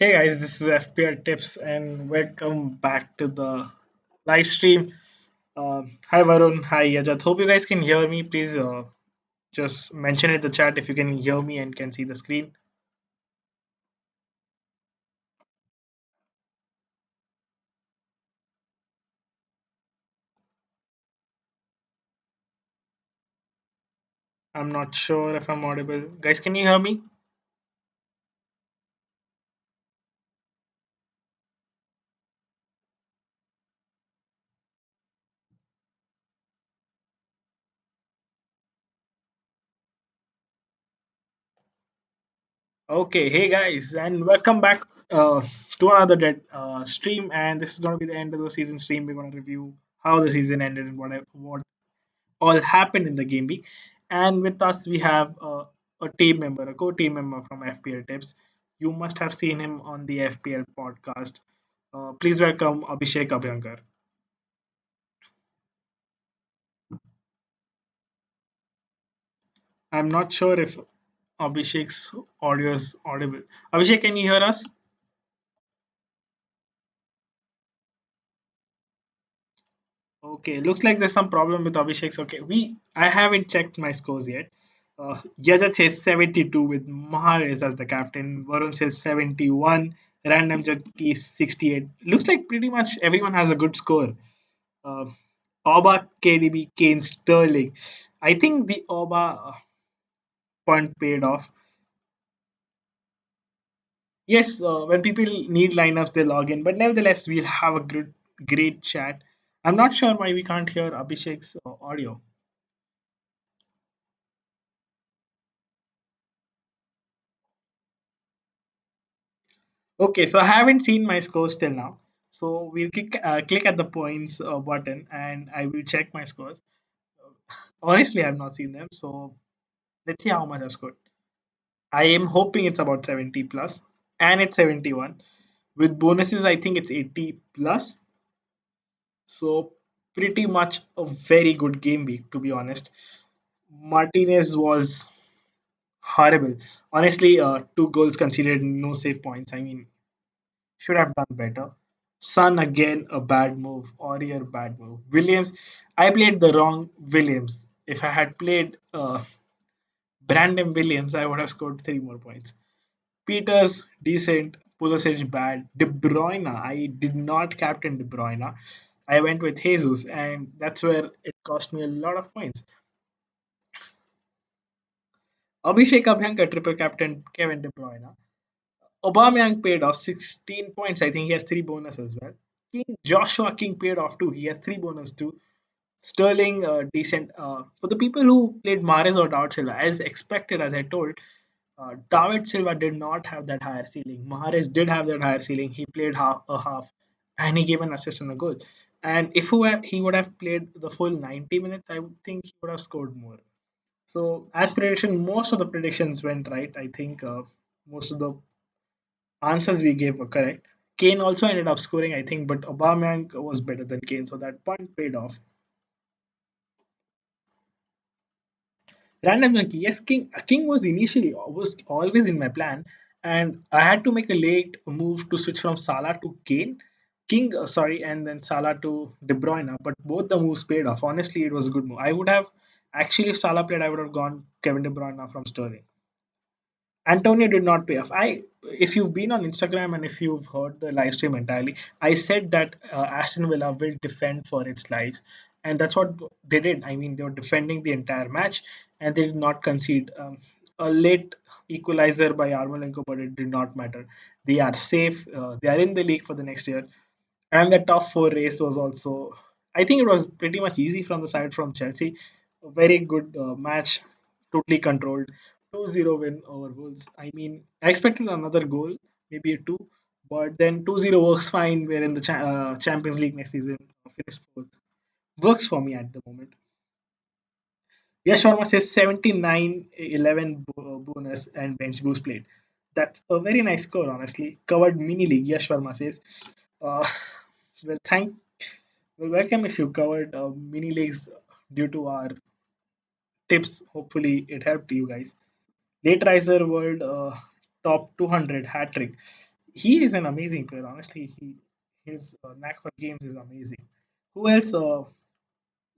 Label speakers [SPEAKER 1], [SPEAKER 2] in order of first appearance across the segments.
[SPEAKER 1] Hey guys, this is FPL Tips and welcome back to the live stream. Hi Varun, hi Ajat. Hope you guys can hear me. Please just mention in the chat if you can hear me and can see the screen. I'm not sure if I'm audible. Guys, can you hear me? Okay, hey guys, and welcome back to another stream. And this is going to be the end of the season stream. We're going to review how the season ended and what all happened in the game week. And with us, we have a team member, a co-team member from FPL Tips. You must have seen him on the FPL podcast. Please welcome Abhishek Abhyankar. I'm not sure if Abhishek's audio is audible. Abhishek, can you hear us? Okay, looks like there's some problem with Abhishek's. Okay, I haven't checked my scores yet. Yajat says 72 with Maharez as the captain. Varun says 71. Random Junkie 68. Looks like pretty much everyone has a good score. Uh, Oba, KDB, Kane, Sterling. I think the Oba punt paid off. Yes, when people need lineups, they log in. But nevertheless, we'll have a great chat. I'm not sure why we can't hear Abhishek's audio. Okay, so I haven't seen my scores till now. So we'll click at the points button and I will check my scores. Honestly, I've not seen them. So let's see how much I've scored. I am hoping it's about 70 plus and it's 71. With bonuses, I think it's 80 plus. So pretty much a very good game week, to be honest. Martinez was horrible. Honestly, two goals conceded, no save points. I mean, should have done better. Son again a bad move. Aurier bad move. Williams, I played the wrong Williams. If I had played Brandon Williams, I would have scored three more points. Peters decent. Pulisic bad. De Bruyne, I did not captain De Bruyne. I went with Jesus, and that's where it cost me a lot of points. Abhishek Abhyankar triple captain Kevin De Bruyne. Aubameyang paid off 16 points. I think he has three bonus as well. Joshua King paid off too. He has three bonus too. Sterling decent. For the people who played Mares or David Silva, as expected, as I told, David Silva did not have that higher ceiling. Mahrez did have that higher ceiling. He played half, and he gave an assist and a goal. And if he would have played the full 90 minutes, I would think he would have scored more. So, as prediction, most of the predictions went right. I think most of the answers we gave were correct. Kane also ended up scoring, I think, but Aubameyang was better than Kane, so that punt paid off. Random monkey. Yes, King was initially was always in my plan, and I had to make a late move to switch from Salah to Kane, sorry, and then Salah to De Bruyne. But both the moves paid off. Honestly, it was a good move. I would have actually, if Salah played, I would have gone Kevin De Bruyne from Sterling. Antonio did not pay off. If you've been on Instagram and if you've heard the live stream entirely, I said that Aston Villa will defend for its lives, and that's what they did. I mean, they were defending the entire match, and they did not concede. A late equalizer by Yarmolenko, but it did not matter. They are safe. They are in the league for the next year, and the top four race was also, I think it was pretty much easy from the side from Chelsea. A very good match, totally controlled. 2-0 win over Wolves. I mean, I expected another goal, maybe a two, but then 2-0 works fine. We're in the Champions League next season, finished fourth. Works for me at the moment. Yash Sharma says 79-11 bonus and bench boost played. That's a very nice score, honestly. Covered mini league, Yash Sharma says. Uh, well, welcome if you covered mini leagues due to our tips. Hopefully, it helped you guys. Late Riser World top 200 hat trick. he is an amazing player. Honestly, his knack for games is amazing. Who else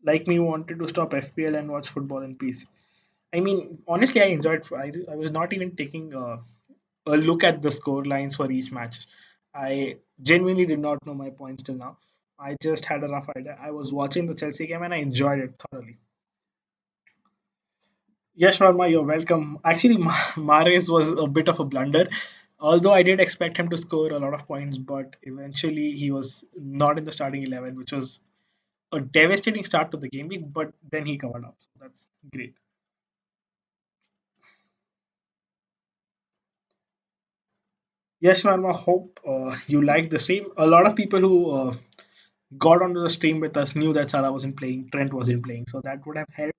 [SPEAKER 1] like me wanted to stop FPL and watch football in peace? I mean, honestly, I enjoyed. I was not even taking a look at the score lines for each match. I genuinely did not know my points till now. I just had a rough idea. I was watching the Chelsea game and I enjoyed it thoroughly. Yes, Sharma, you're welcome. Actually, Mares was a bit of a blunder. Although I did expect him to score a lot of points, but eventually he was not in the starting 11, which was a devastating start to the game week, but then he covered up. So that's great. Yes, Sharma, hope you liked the stream. A lot of people who got onto the stream with us knew that Salah wasn't playing, Trent wasn't playing, so that would have helped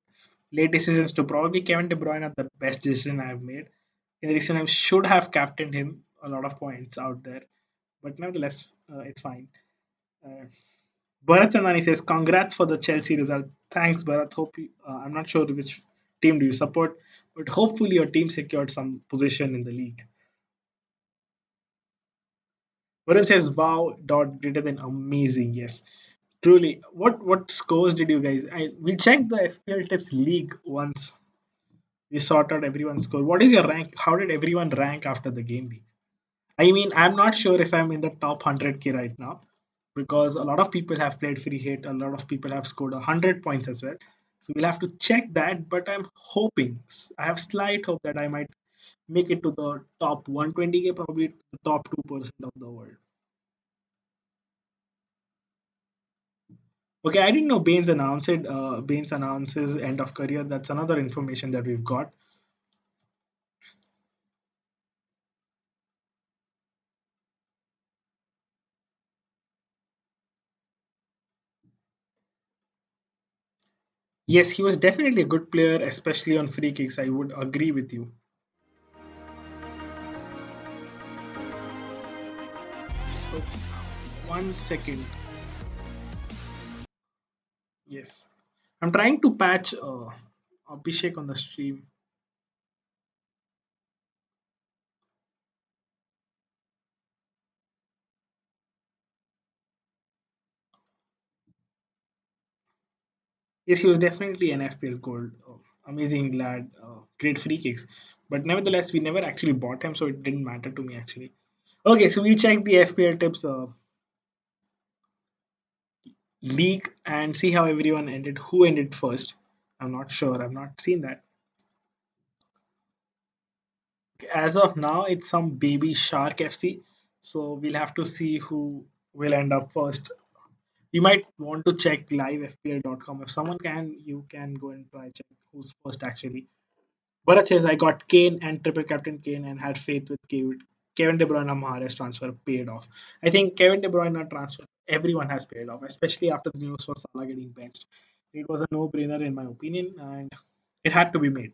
[SPEAKER 1] late decisions to probably Kevin De Bruyne are the best decision I've made. In the recent I should have captained him a lot of points out there, but nevertheless, it's fine. Uh, Bharat Chandani says, "Congrats for the Chelsea result." Thanks, Bharat. Hope you, I'm not sure which team do you support, but hopefully your team secured some position in the league. Varun says, "Wow, dot greater than amazing." Yes, truly. What scores did you guys? We checked the FPL Tips League once. We sorted everyone's score. What is your rank? How did everyone rank after the game week? I mean, I'm not sure if I'm in the top 100K right now because a lot of people have played free hit. A lot of people have scored 100 points as well. So we'll have to check that. But I'm hoping, I have slight hope that I might make it to the top 120K, probably the top 2% of the world. Okay, I didn't know Baines announced it. Baines announces end of career. That's another information that we've got. Yes, he was definitely a good player, especially on free kicks. I would agree with you. So, 1 second. Yes. I'm trying to patch Abhishek on the stream. Yes, he was definitely an FPL gold. Amazing lad, great free kicks. But nevertheless, we never actually bought him, so it didn't matter to me actually. Okay, so we checked the FPL tips league and see how everyone ended. Who ended first? I'm not sure. I've not seen that. As of now, it's some baby shark FC. So we'll have to see who will end up first. You might want to check livefpl.com. If someone can, you can go and try check who's first actually. Bharat says I got Kane and triple captain Kane and had faith with Kevin De Bruyne Mahrez transfer paid off. I think Kevin De Bruyne transfer everyone has paid off, especially after the news for Salah getting benched. It was a no-brainer in my opinion, and it had to be made.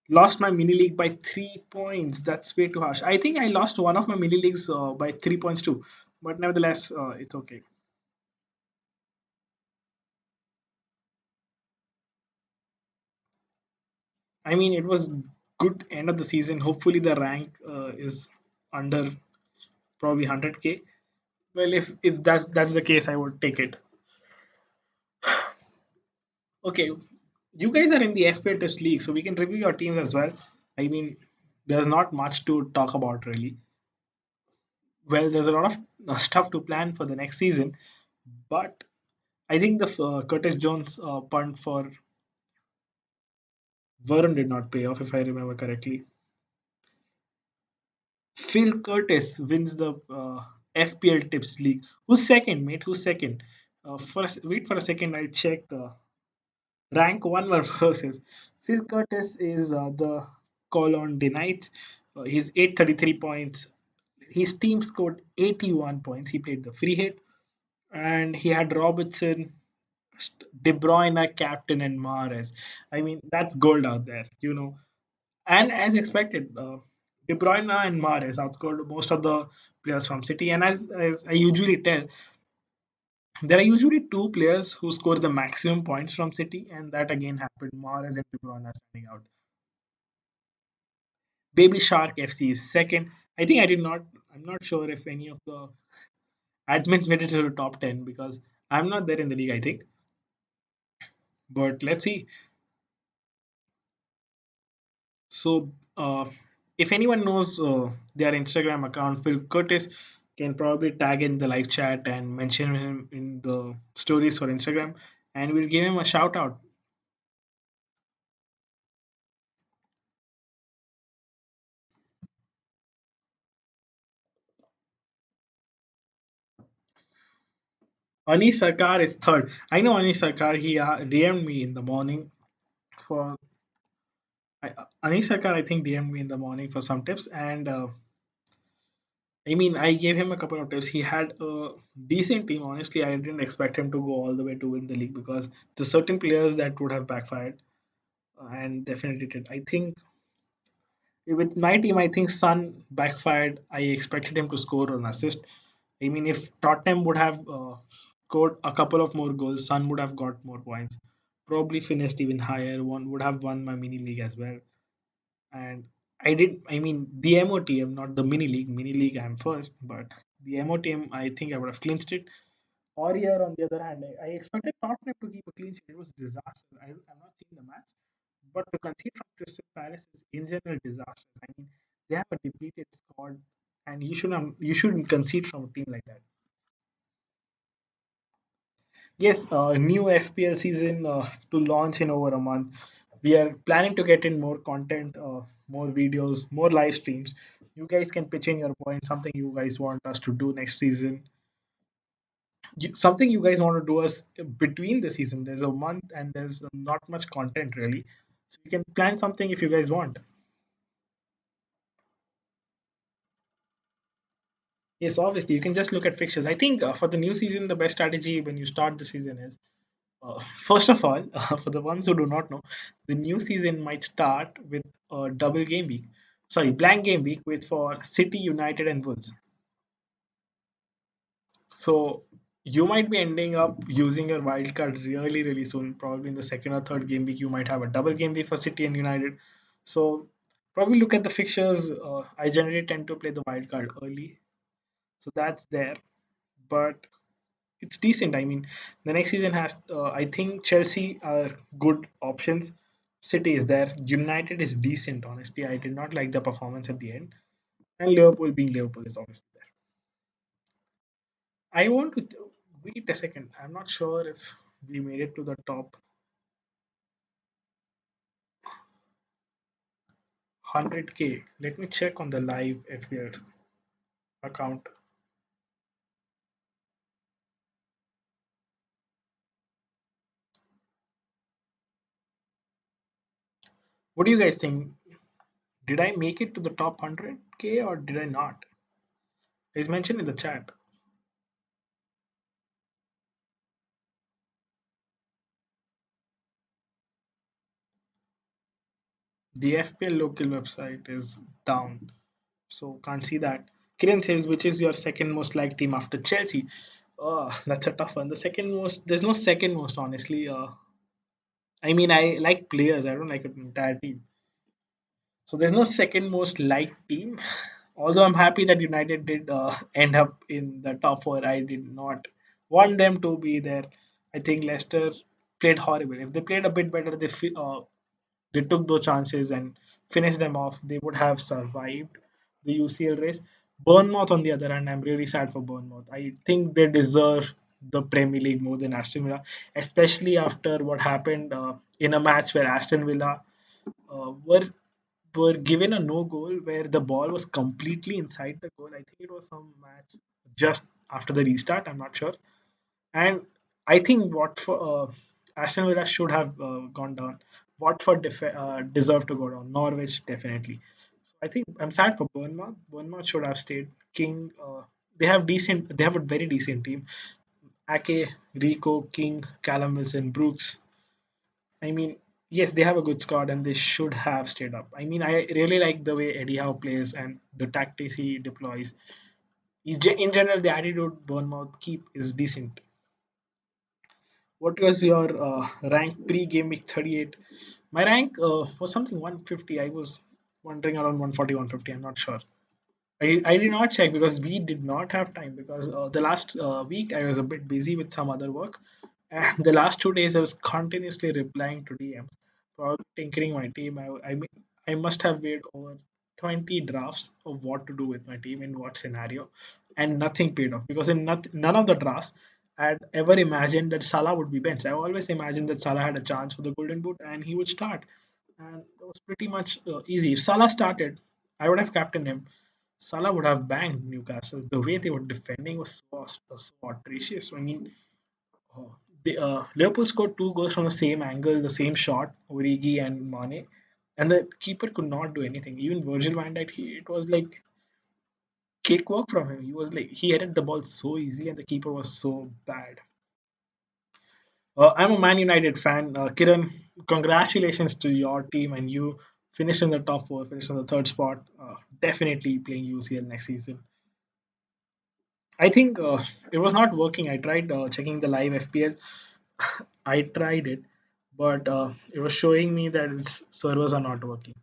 [SPEAKER 1] Lost my mini league by 3 points. That's way too harsh. I think I lost one of my mini leagues by 3 points too, but nevertheless, it's okay. I mean, it was good end of the season. Hopefully, the rank is under probably 100K. Well, if it's that's the case, I would take it. Okay, you guys are in the FPL Test League, so we can review your teams as well. I mean, there's not much to talk about really. Well, there's a lot of stuff to plan for the next season, but I think the Curtis Jones punt for Varun did not pay off, if I remember correctly. Phil Curtis wins the FPL Tips League. Who's second, mate? Who's second? Wait for a second. I'll check. Rank 1 versus Phil Curtis is the call on denied. He's 833 points. His team scored 81 points. He played the free hit and he had Robertson, De Bruyne, captain, and Mahrez. I mean, that's gold out there, you know. And as expected, De Bruyne and Mahrez outscored most of the players from City. And as I usually tell, there are usually two players who score the maximum points from City, and that again happened. Mahrez and De Bruyne are standing out. Baby Shark FC is second. I think I did not. I'm not sure if any of the admins made it to the top 10 because I'm not there in the league. I think, but let's see. So, if anyone knows their Instagram account, Phil Curtis can probably tag in the live chat and mention him in the stories for Instagram, and we'll give him a shout out. Anish Sarkar is third. I know Anish Sarkar. He DM'd me in the morning for Anish Sarkar. I think DM'd me in the morning for some tips, and I mean, I gave him a couple of tips. He had a decent team. Honestly, I didn't expect him to go all the way to win the league because there's certain players that would have backfired and definitely did. I think with my team, I think Son backfired. I expected him to score an assist. I mean, if Tottenham would have scored a couple of more goals, Son would have got more points. Probably finished even higher. One would have won my mini league as well. And I did. I mean, the MOTM, not the mini league. Mini league, I'm first, but the MOTM, I think I would have clinched it. Or here, on the other hand, I expected Tottenham to keep a clean sheet. It was disaster. I'm not seeing the match, but to concede from Crystal Palace is in general disaster. I mean, they have a depleted squad, and you shouldn't concede from a team like that. Yes, new FPL season to launch in over a month. We are planning to get in more content, more videos, more live streams. You guys can pitch in your point, something you guys want us to do next season. Something you guys want to do us between the season. There's a month and there's not much content really. So you can plan something if you guys want. Yes, obviously you can just look at fixtures. I think for the new season, the best strategy when you start the season is first of all, for the ones who do not know, the new season might start with a double game week. Sorry, blank game week with for City, United, and Wolves. So you might be ending up using your wild card really, really soon. Probably in the second or third game week, you might have a double game week for City and United. So probably look at the fixtures. I generally tend to play the wild card early, so that's there. But it's decent. I mean, the next season has. I think Chelsea are good options. City is there. United is decent. Honestly, I did not like the performance at the end. And Liverpool being Liverpool is obviously there. I want to wait a second. I'm not sure if we made it to the top 100K. Let me check on the live FPL account. What do you guys think? Did I make it to the top 100K or did I not? It's mentioned in the chat. The FPL local website is down, so can't see that. Kiran says, which is your second most liked team after Chelsea? Oh, that's a tough one. The second most, there's no second most, honestly. I mean, I like players, I don't like an entire team. So there's no second most liked team. Although I'm happy that United did end up in the top four, I did not want them to be there. I think Leicester played horrible. If they played a bit better, they took those chances and finished them off, they would have survived the UCL race. Bournemouth, on the other hand, I'm really sad for Bournemouth. I think they deserve the Premier League more than Aston Villa, especially after what happened in a match where Aston Villa uh, were were given a no goal where the ball was completely inside the goal. I think it was some match just after the restart. I'm not sure. And I think Aston Villa should have gone down. Watford deserved to go down. Norwich definitely. So I think I'm sad for Bournemouth. Bournemouth should have stayed. King. They have decent. They have a very decent team. Ake, Rico, King, Callum Wilson, Brooks. I mean, yes, they have a good squad and they should have stayed up. I mean, I really like the way Eddie Howe plays and the tactics he deploys. In general, the attitude Bournemouth keep is decent. What was your rank pre-game week 38? My rank was something 150. I was wandering around 140, 150. I'm not sure. I did not check because we did not have time because the last week I was a bit busy with some other work. And the last 2 days I was continuously replying to DMs, probably tinkering my team. I must have made over 20 drafts of what to do with my team in what scenario, and nothing paid off because in none of the drafts I had ever imagined that Salah would be benched. I always imagined that Salah had a chance for the Golden Boot and he would start, and it was pretty much easy. If Salah started, I would have captained him. Salah would have banged Newcastle. The way they were defending was so atrocious. I mean, Liverpool scored 2 goals from the same angle, the same shot, Origi and Mane, and the keeper could not do anything. Even Virgil van Dijk, it was like cakewalk from him. He was like he headed the ball so easily, and the keeper was so bad. I'm a Man United fan. Kiran, congratulations to your team, and you finished in the top four, finished on the third spot. Definitely playing UCL next season. I think it was not working. I tried checking the live FPL. I tried it, but it was showing me that its servers are not working.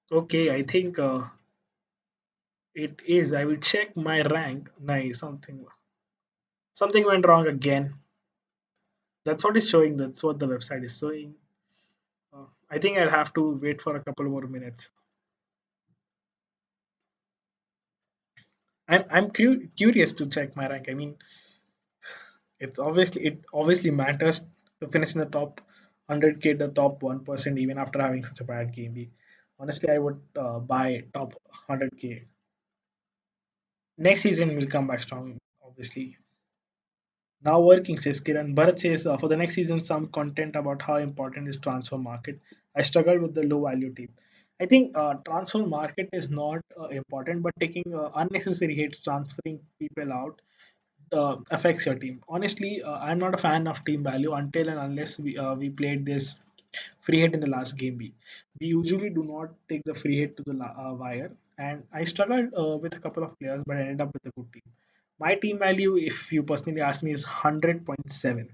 [SPEAKER 1] Okay, I think it is. I will check my rank. Nice, something went wrong again. That's what it's showing. That's what the website is showing. I think I'll have to wait for a couple more minutes. I'm curious to check my rank. I mean, it obviously matters to finish in the top 100k, the top 1%, even after having such a bad game week. Honestly, I would buy top 100k. Next season will come back strong, obviously. Now working, says Kiran. Bharat says for the next season, some content about how important is transfer market. I struggled with the low value team. I think transfer market is not important, but taking unnecessary hate, transferring people out affects your team. Honestly, I'm not a fan of team value until and unless we played this free hit in the last game week. We usually do not take the free hit to the wire, and I struggled with a couple of players, but I ended up with a good team. My team value, if you personally ask me, is 100.7.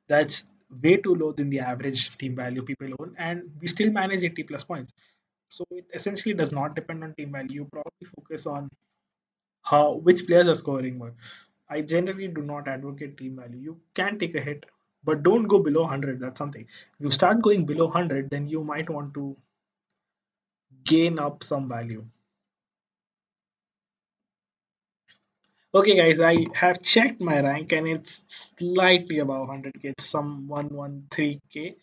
[SPEAKER 1] That's way too low than the average team value people own, and we still manage 80 plus points. So it essentially does not depend on team value. You probably focus on how which players are scoring more. I generally do not advocate team value. You can take a hit, but don't go below 100. That's something. If you start going below 100, then you might want to gain up some value. Okay, guys, I have checked my rank and it's slightly above 100k. It's some 113k,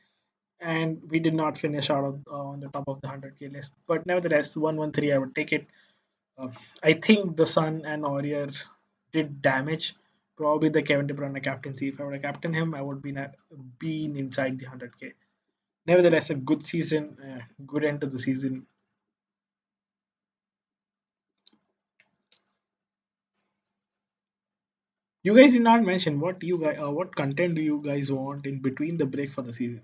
[SPEAKER 1] and we did not finish out of, on the top of the 100k list. But nevertheless, 113, I would take it. Uh, I think the Sun and Warrior did damage. Probably the Kevin De Bruyne captaincy. If I would have captained him, I would been inside the 100k. Nevertheless, a good season, good end to the season. You guys did not mention what content do you guys want in between the break for the season.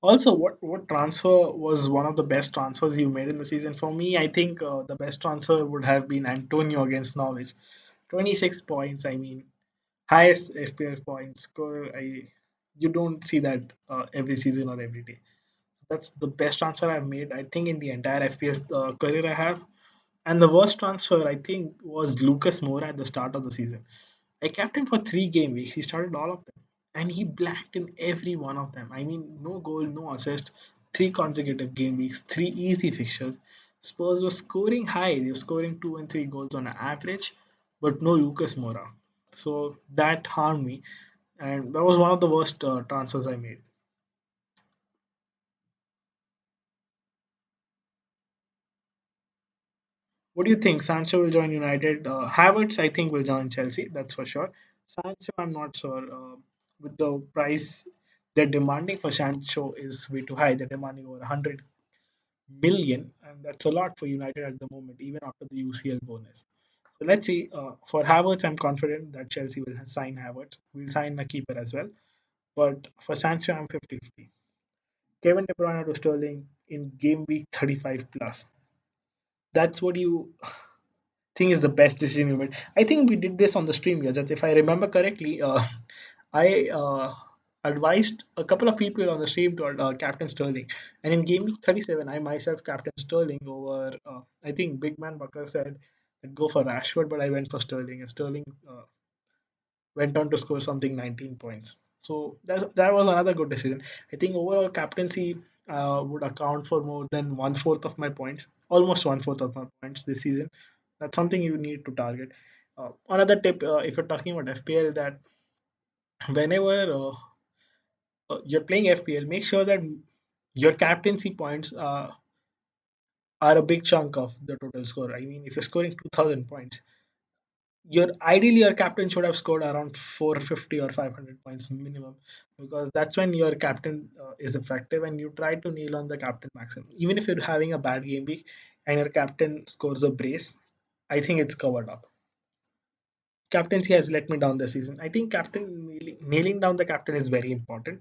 [SPEAKER 1] Also, what transfer was one of the best transfers you made in the season? For me, I think the best transfer would have been Antonio against Norwich. 26 points. I mean, highest FPL points score. You don't see that every season or every day. That's the best transfer I've made, I think, in the entire FPS career I have. And the worst transfer, I think, was Lucas Moura at the start of the season. I kept him for 3 game weeks. He started all of them, and he blacked in every one of them. I mean, no goal, no assist, 3 consecutive game weeks, 3 easy fixtures. Spurs were scoring high. They were scoring 2 and 3 goals on an average, but no Lucas Moura. So that harmed me, and that was one of the worst transfers I made. What do you think? Sancho will join United. Havertz, I think, will join Chelsea. That's for sure. Sancho, I'm not sure. With the price they're demanding for Sancho is way too high. They're demanding over 100 million, and that's a lot for United at the moment, even after the UCL bonus. So let's see. For Havertz, I'm confident that Chelsea will sign Havertz. We'll sign a keeper as well. But for Sancho, I'm 50-50. Kevin De Bruyne to Sterling in game week 35 plus. That's what you think is the best decision you made. I think we did this on the stream, yeah. If I remember correctly, I advised a couple of people on the stream to captain Sterling, and in game week 37, I myself captain Sterling over. I think Big Man Bucker said I'd go for Rashford, but I went for Sterling, and Sterling went on to score something 19 points. So that was another good decision. I think overall captaincy would account for more than one fourth of my points, almost one fourth of my points this season. That's something you need to target. Another tip, if you're talking about FPL, that whenever you're playing FPL, make sure that your captaincy points are a big chunk of the total score. I mean, if you're scoring 2,000 points, your captain should have scored around 450 or 500 points minimum, because that's when your captain is effective and you try to nail on the captain maximum. Even if you're having a bad game week and your captain scores a brace, I think it's covered up. Captaincy has let me down this season. I think captain nailing down the captain is very important.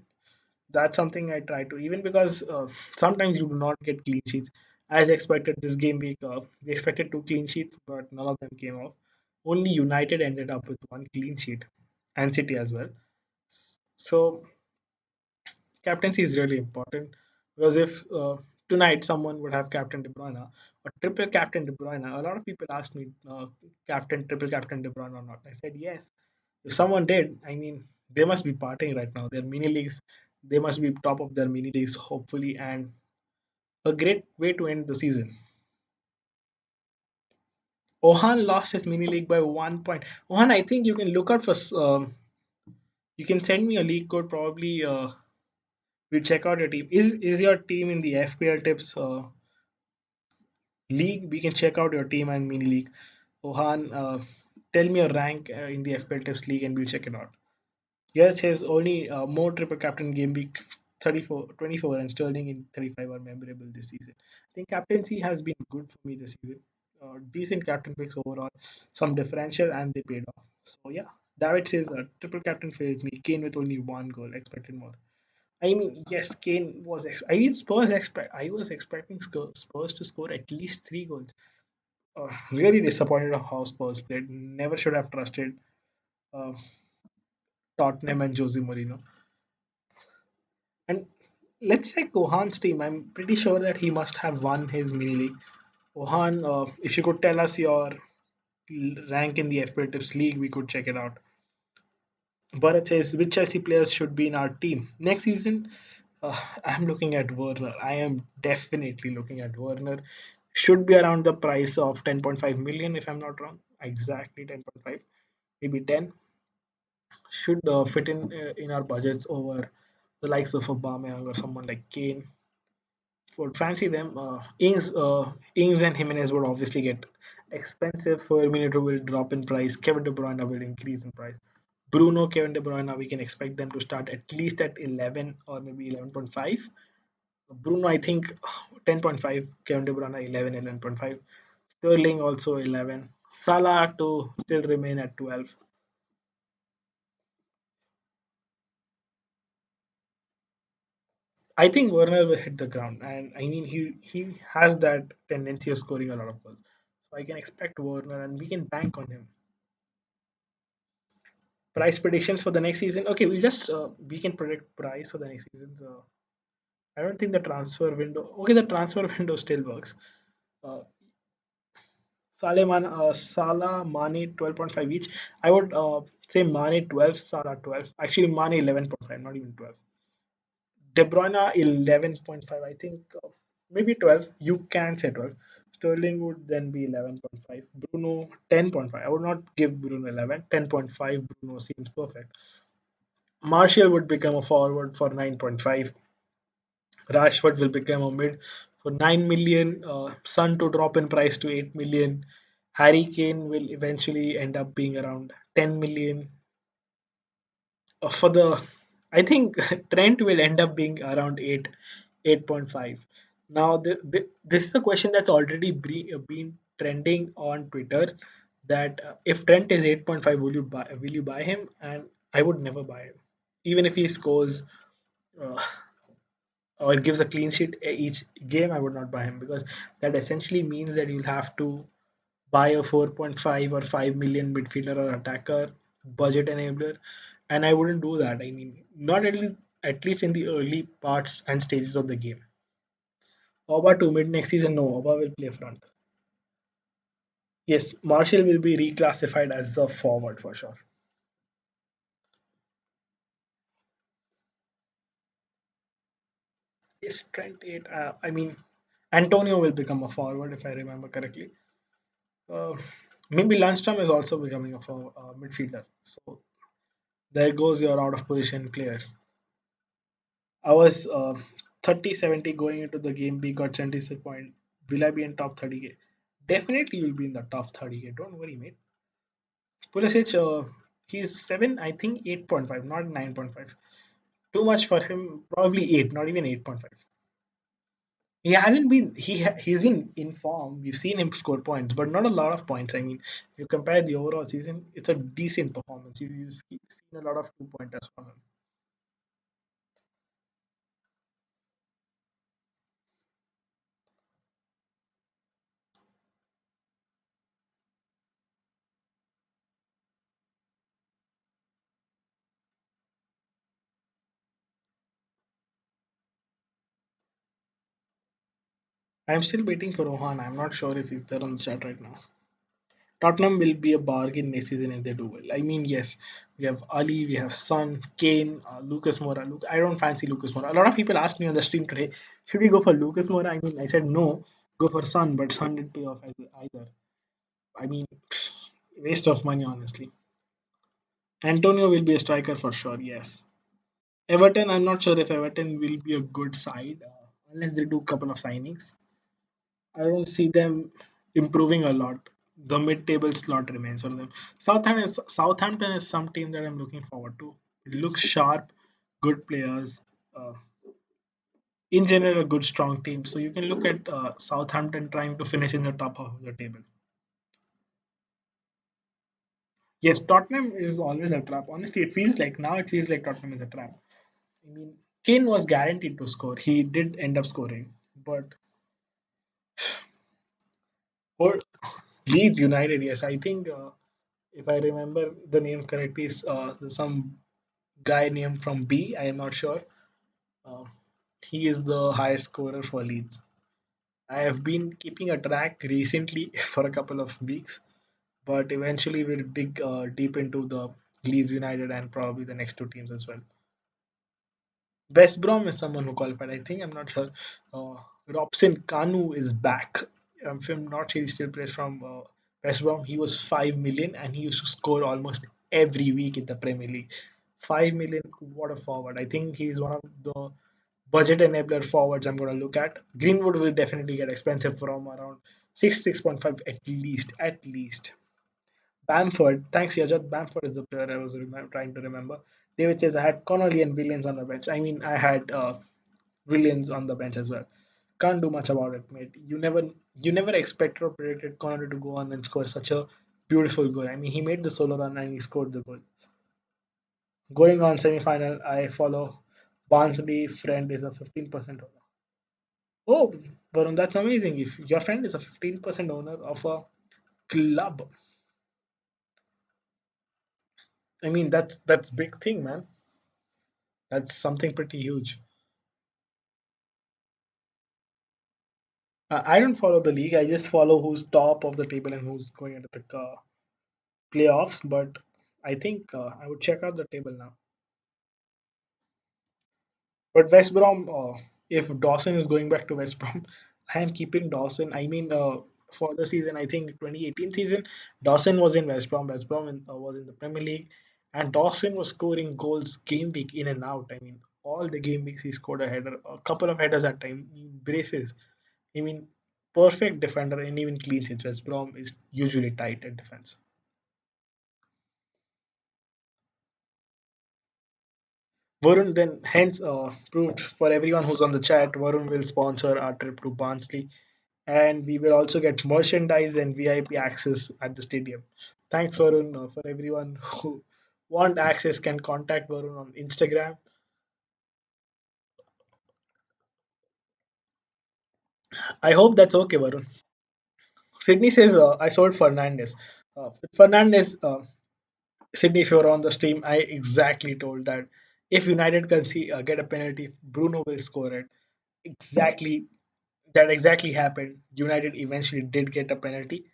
[SPEAKER 1] That's something I try to, even because sometimes you do not get clean sheets. As expected this game week, we expected 2 clean sheets, but none of them came off. Only United ended up with 1 clean sheet, and City as well. So captaincy is really important, because if tonight someone would have captain De Bruyne or triple captain De Bruyne, a lot of people asked me, captain triple captain De Bruyne or not. I said yes. If someone did, I mean, they must be partying right now. Their mini leagues, they must be top of their mini leagues, hopefully, and a great way to end the season. Ohan lost his mini league by 1 point. Ohan, I think you can look out for. You can send me a league code. Probably, we'll check out your team. Is your team in the FPL tips league? We can check out your team and mini league. Ohan, tell me your rank in the FPL tips league, and we'll check it out. Yes, his only more triple captain game week 34, 24, and Sterling in 35 are memorable this season. I think captaincy has been good for me this season. Decent captain picks overall, some differential, and they paid off. So yeah, David says triple captain fails me. Kane with only 1 goal, expected more. I mean, yes, Kane was. I mean, Spurs expect. I was expecting Spurs to score at least 3 goals. Really disappointed of how Spurs played. Never should have trusted uh, Tottenham and Jose Mourinho. And let's check Gohan's team. I'm pretty sure that he must have won his mini league. Gohan, if you could tell us your rank in the FPL Tips League, we could check it out. Bharat says, which Chelsea players should be in our team? Next season, I'm looking at Werner. I am definitely looking at Werner. Should be around the price of 10.5 million, if I'm not wrong. Exactly 10.5, maybe 10. Should fit in our budgets over the likes of Aubameyang or someone like Kane. Would fancy them. Ings and Jimenez would obviously get expensive. Firmino will drop in price. Kevin De Bruyne will increase in price. Bruno, Kevin De Bruyne, we can expect them to start at least at 11 or maybe 11.5. Bruno, I think 10.5. Kevin De Bruyne 11, 11.5. Sterling also 11. Salah to still remain at 12. I think Werner will hit the ground, and I mean he has that tendency of scoring a lot of goals. So I can expect Werner, and we can bank on him. Price predictions for the next season. Okay, we can predict price for the next season. So I don't think the transfer window. Okay, the transfer window still works. Uh, Salah, Mane 12.5 each. I would say Mane 12, Salah 12. Actually, Mane 11.5, not even 12. De Bruyne 11.5. I think maybe 12. You can say 12. Sterling would then be 11.5. Bruno 10.5. I would not give Bruno 11. 10.5. Bruno seems perfect. Martial would become a forward for 9.5. Rashford will become a mid for 9 million. Son to drop in price to 8 million. Harry Kane will eventually end up being around 10 million. For the, I think Trent will end up being around 8.5. Now this is a question that's already been trending on Twitter, that if Trent is 8.5, will you buy him? And I would never buy him, even if he scores uh, or gives a clean sheet each game. I would not buy him, because that essentially means that you'll have to buy a 4.5 or 5 million midfielder or attacker, budget enabler, and I wouldn't do that. I mean, not at least in the early parts and stages of the game. Oba to mid next season, no, Oba will play front. Yes, Marshall will be reclassified as a forward for sure. Yes, Trent 8. I mean, Antonio will become a forward if I remember correctly. Uh, Maybe Lundstrom is also becoming a midfielder. So there goes your out of position player. I was 30 70 going into the game. We got 76 point. Will I be in top 30K? Definitely you'll be in the top 30K. Don't worry, mate. Pulisic, he's 7, I think 8.5, not 9.5. Too much for him. Probably 8, not even 8.5. He hasn't been he's been in form. We've seen him score points, but not a lot of points. I mean, if you compare the overall season, it's a decent performance. You've seen a lot of 2 pointers from him. I'm still waiting for Rohan. I'm not sure if he's there on the chat right now. Tottenham will be a bargain next season if they do well. I mean, yes, we have Ali, we have Son, Kane, Lucas Moura. Look, I don't fancy Lucas Moura. A lot of people asked me on the stream today, should we go for Lucas Moura? I mean, I said no, go for Son, but Son didn't pay off either. I mean, waste of money, honestly. Antonio will be a striker for sure, yes. Everton, I'm not sure if Everton will be a good side unless they do a couple of signings. I don't see them improving a lot. The mid-table slot remains for them. Southampton is some team that I'm looking forward to. It looks sharp, good players. Uh, in general, a good strong team. So you can look at Southampton trying to finish in the top half of the table. Yes, Tottenham is always a trap. Honestly, it feels like Tottenham is a trap. I mean, Kane was guaranteed to score. He did end up scoring, but or Leeds United, yes, I think if I remember the name correctly, is some guy named from B. I am not sure. Uh, he is the highest scorer for Leeds. I have been keeping a track recently for a couple of weeks, but eventually we'll dig deep into the Leeds United and probably the next two teams as well. West Brom is someone who qualified. I think I'm not sure. Robson Kanu is back. If I'm not sure he still plays from West Brom. He was 5 million and he used to score almost every week in the Premier League. 5 million. What a forward! I think he's one of the budget enabler forwards I'm going to look at. Greenwood will definitely get expensive from around 6.5 at least. At least. Bamford, thanks Yajat. Bamford is the player I was trying to remember. David says I had Connolly and Williams on the bench. I mean, I had Williams on the bench as well. Can't do much about it, mate. You never expected or predicted Connolly to go on and score such a beautiful goal. I mean, he made the solo run and he scored the goal. Going on semi-final, I follow Barnsley. Friend is a 15% owner. Oh, Varun, that's amazing. If your friend is a 15% owner of a club, I mean that's big thing, man. That's something pretty huge. I don't follow the league. I just follow who's top of the table and who's going into the playoffs. But I think I would check out the table now. But West Brom, if Dawson is going back to West Brom, I am keeping Dawson. I mean, for the season, I think 2018 season, Dawson was in West Brom. West Brom was in the Premier League, and Dawson was scoring goals game week in and out. I mean, all the game weeks he scored a header, a couple of headers at time, braces. I mean, perfect defender and even clean sheets. West Brom is usually tight at defense. Varun then hence proved for everyone who's on the chat, Varun will sponsor our trip to Barnsley and we will also get merchandise and VIP access at the stadium. Thanks Varun for everyone who want access can contact Varun on Instagram. I hope that's okay Varun. Sydney says I sold Fernandez. Fernandez, Sydney, if you're on the stream, I exactly told that if United can see get a penalty, Bruno will score it. Exactly, that exactly happened. United eventually did get a penalty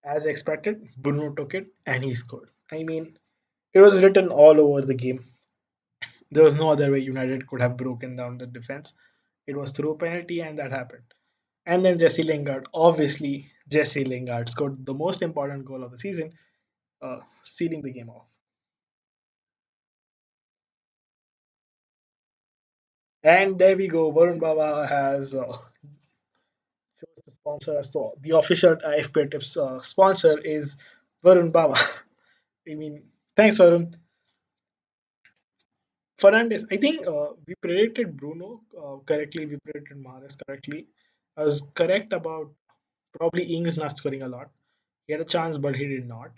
[SPEAKER 1] as expected. Bruno took it and he scored. I mean, it was written all over the game. There was no other way United could have broken down the defense. It was through a penalty, and that happened. And then Jesse Lingard, obviously, Jesse Lingard scored the most important goal of the season, sealing the game off. And there we go. Varun Baba has chose the sponsor. So the official FPL Tips sponsor is Varun Baba. I mean, thanks, Varun. Fernandez, I think we predicted Bruno correctly. We predicted Mahrez correctly. I was correct about probably Ings not scoring a lot. He had a chance, but he did not.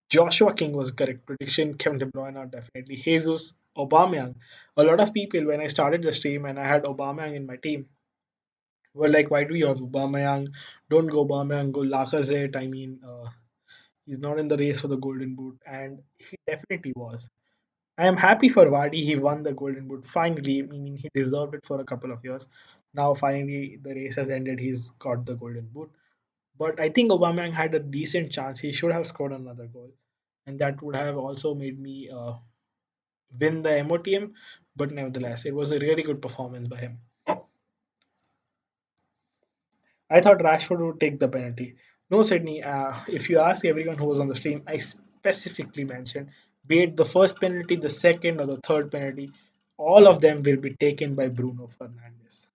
[SPEAKER 1] Joshua King was a correct prediction. Kevin De Bruyne, definitely. Jesus, Aubameyang. A lot of people, when I started the stream and I had Aubameyang in my team, were like, why do you have Aubameyang? Don't go Aubameyang, go Lacazette. I mean, he's not in the race for the Golden Boot. And he definitely was. I am happy for Vardy. He won the Golden Boot finally. I mean, he deserved it for a couple of years. Now, finally, the race has ended. He's got the Golden Boot. But I think Aubameyang had a decent chance. He should have scored another goal, and that would have also made me win the MOTM. But nevertheless, it was a really good performance by him. I thought Rashford would take the penalty. No, Sydney. If you ask everyone who was on the stream, I specifically mentioned, be it the first penalty, the second, or the third penalty, all of them will be taken by Bruno Fernandes.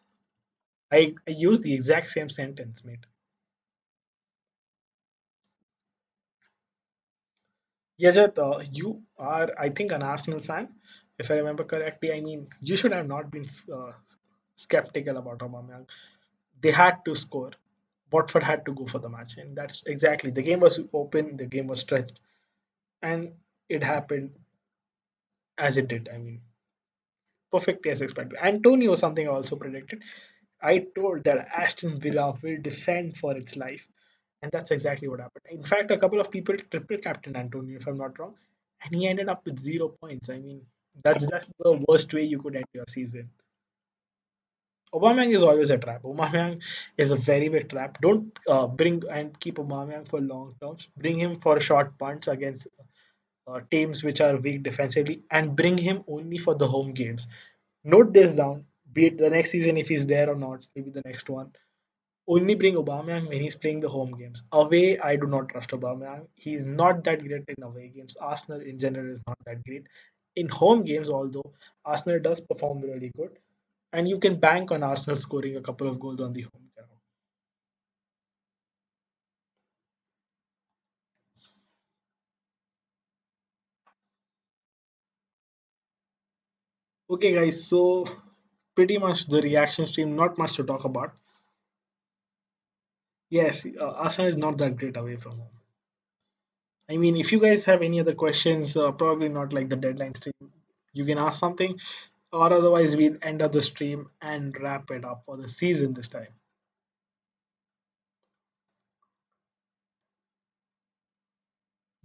[SPEAKER 1] I used the exact same sentence, mate. Yajat, you are, I think, an Arsenal fan, if I remember correctly. I mean, you should have not been skeptical about Aubameyang. They had to score. Watford had to go for the match, and that's exactly the game was open, the game was stretched, and it happened as it did. I mean, perfectly as expected. Antonio, something I also predicted. I told that Aston Villa will defend for its life, and that's exactly what happened. In fact, a couple of people triple captain Antonio, if I'm not wrong, and he ended up with 0 points. I mean, that's just the worst way you could end your season. Aubameyang is always a trap. Aubameyang is a very big trap. Don't bring and keep Aubameyang for long terms. Bring him for short punts against teams which are weak defensively, and bring him only for the home games. Note this down. Be it the next season if he's there or not, maybe the next one. Only bring Aubameyang when he's playing the home games. Away, I do not trust Aubameyang. He's not that great in away games. Arsenal in general is not that great. In home games, although Arsenal does perform really good, and you can bank on Arsenal scoring a couple of goals on the home ground. Okay, guys, so pretty much the reaction stream, not much to talk about. Yes, Arsenal is not that great away from home. I mean, if you guys have any other questions, probably not like the deadline stream, you can ask something, or otherwise we'll end up the stream and wrap it up for the season this time.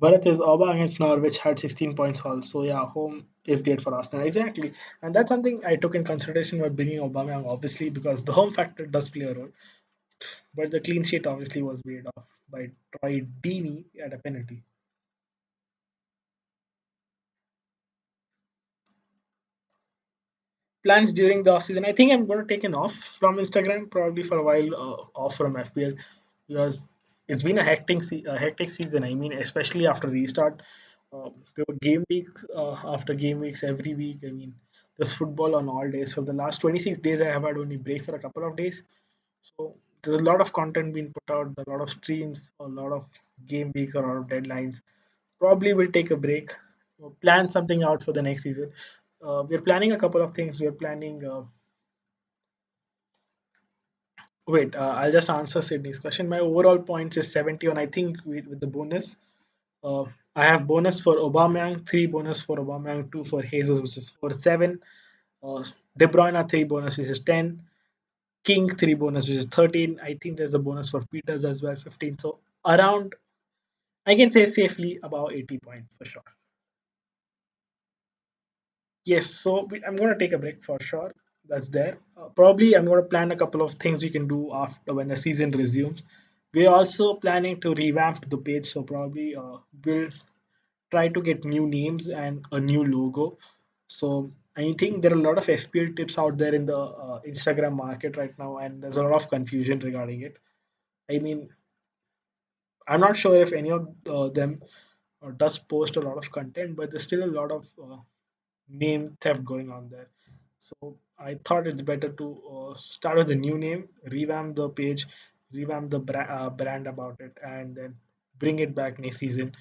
[SPEAKER 1] Bharat is Oba against Norwich had 16 points also. Yeah, home is great for Arsenal. Exactly. And that's something I took in consideration while bringing Aubameyang, obviously, because the home factor does play a role. But the clean sheet obviously was made off by Troy Deeney at a penalty. Plans during the off season. I think I'm going to take an off from Instagram probably for a while, off from FPL because it's been a hectic season. I mean, especially after restart, there were game weeks after game weeks every week. I mean, there's football on all days. For the last 26 days, I have had only break for a couple of days. So there's a lot of content being put out, a lot of streams, a lot of game weeks, a lot of deadlines. Probably will take a break, plan something out for the next season. We're planning a couple of things. We're planning. Wait, I'll just answer Sydney's question. My overall points is 71. I think with the bonus, uh, I have bonus for Aubameyang, 3 bonus for Aubameyang, 2 for Jesus, which is for 7. Uh, De Bruyne 3 bonus, which is 10. King 3 bonus, which is 13. I think there's a bonus for Peters as well, 15. So around, I can say safely about 80 points for sure. Yes, so I'm going to take a break for sure. That's there. Probably I'm going to plan a couple of things we can do after when the season resumes. We're also planning to revamp the page, so probably we'll try to get new names and a new logo. So I think there are a lot of FPL tips out there in the Instagram market right now, and there's a lot of confusion regarding it. I mean, I'm not sure if any of them does post a lot of content, but there's still a lot of name theft going on there. So I thought it's better to start with a new name, revamp the page, revamp the brand about it, and then bring it back next season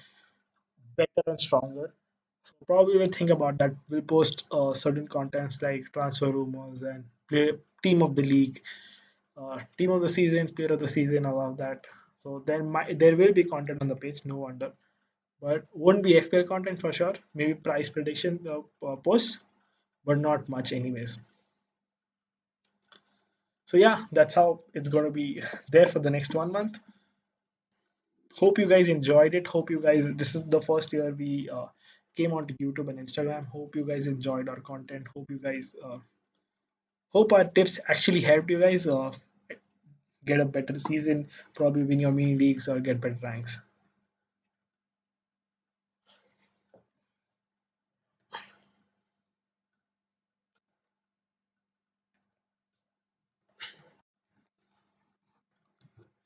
[SPEAKER 1] better and stronger. So probably we'll think about that. We'll post certain contents like transfer rumors and team of the league, team of the season, player of the season, all of that. So there will be content on the page, no wonder. But won't be FPL content for sure. Maybe price prediction posts, but not much anyways. So yeah, that's how it's gonna be there for the next 1 month. Hope you guys enjoyed it. Hope you guys. This is the first year we came onto YouTube and Instagram. Hope you guys enjoyed our content. Hope you guys. Hope our tips actually helped you guys get a better season, probably win your mini leagues or get better ranks.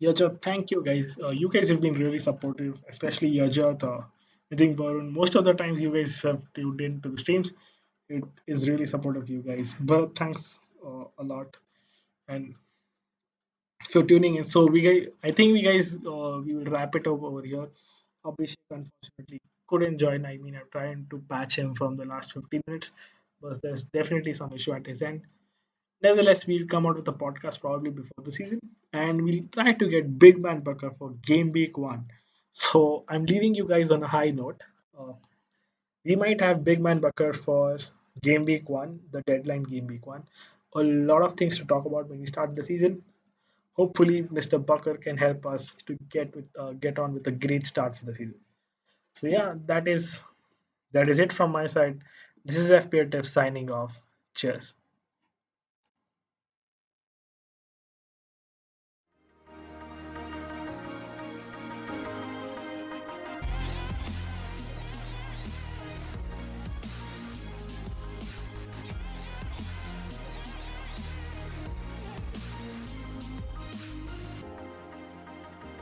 [SPEAKER 1] Yajat, thank you guys. You guys have been really supportive, especially Yajat. I think Varun, most of the times you guys have tuned in to the streams. It is really supportive of you guys. But thanks a lot and for tuning in. So I think we guys, we will wrap it up over here. Abhishek unfortunately couldn't join. I mean, I'm trying to patch him from the last 15 minutes, but there's definitely some issue at his end. Nevertheless, we'll come out with a podcast probably before the season, and we'll try to get Big Man Bucker for Game Week 1. So I'm leaving you guys on a high note. Uh, we might have Big Man Bucker for Game Week 1, the deadline Game Week 1. A lot of things to talk about when we start the season. Hopefully, Mr. Bucker can help us to get on with a great start for the season. So yeah, that is it from my side. This is FPL Tips signing off. Cheers.